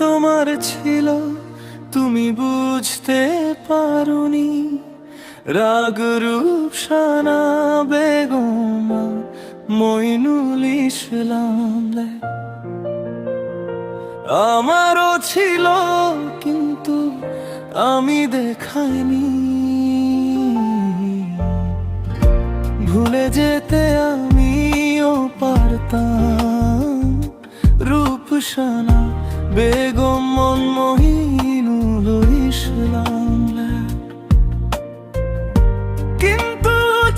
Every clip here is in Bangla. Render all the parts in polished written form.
তোমার ছিল তুমি বুঝতে পারোনি। রাগ রূপসানা বেগম মইনুল ইসলাম আমারও ছিল, কিন্তু আমি দেখাইনি। ভুলে যেতে আমিও পারতাম রূপসানা বেগম মইনুল ইসলাম, কিন্তু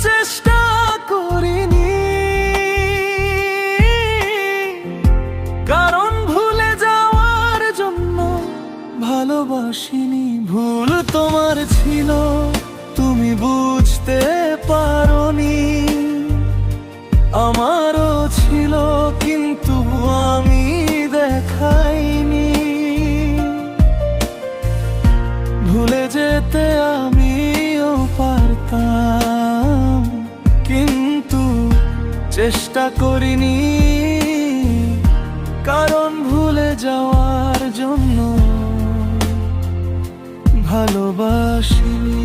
চেষ্টা করিনি। কারণ ভুলে যাওয়ার জন্য ভালোবাসিনি। ভুল তোমার ছিল তুমি বুঝতে পারোনি। আমারও ছিল, কিন্তু আমি দেখাইনি। ভুলে যেতে আমিও পারতাম, কিন্তু চেষ্টা করিনি। কারণ ভুলে যাওয়ার জন্য ভালোবাসিনি।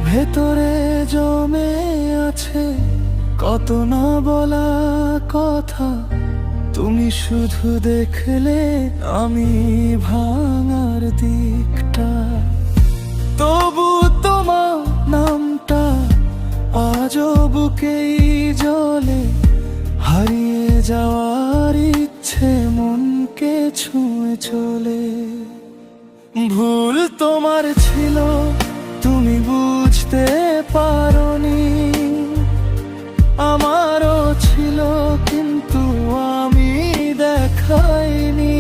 ভেতরে জমে আছে কত না বলা কথা। তুমি শুধু দেখলে আমি ভাঙার দিকটা। তবু তোমার নামটা আজও বুকেই জ্বলে। হারিয়ে যাওয়ার ইচ্ছে মনকে ছুঁয়ে চলে। ভুল তোমার ছিল তুমি বুঝতে পারোনি। আমারও ছিল, কিন্তু আমি দেখাইনি।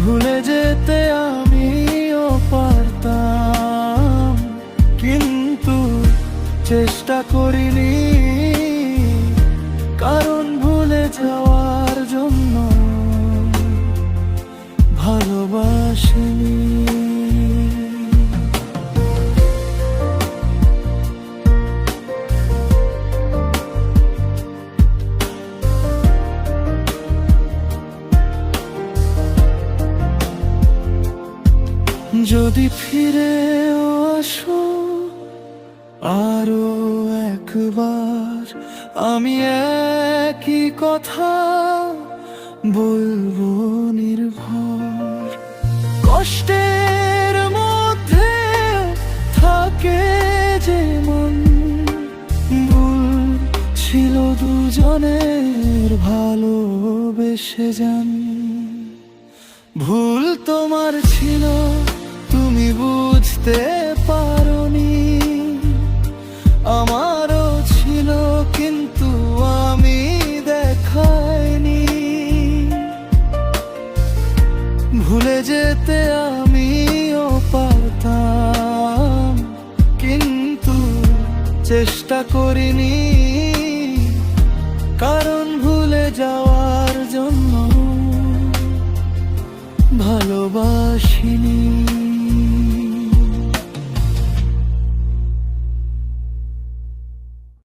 ভুলে যেতে আমিও পারতাম, কিন্তু চেষ্টা করিনি। কারণ ভুলে যাওয়ার জন্য ভালোবাসিনি। যদি ফিরেও আসো আরো একবার, আমি একই কথা বলবো নির্ভর। কষ্টের মধ্যে থাকে যে মন, ভুল ছিল দুজনের ভালোবেসে যান। ভুল তোমার ছিল তুমি বুঝতে পারোনি। আমারও ছিল, কিন্তু আমি দেখাইনি। ভুলে যেতে আমিও পারতাম, কিন্তু চেষ্টা করিনি। কারণ ভুলে যাওয়ার জন্য ভালোবাসিনি।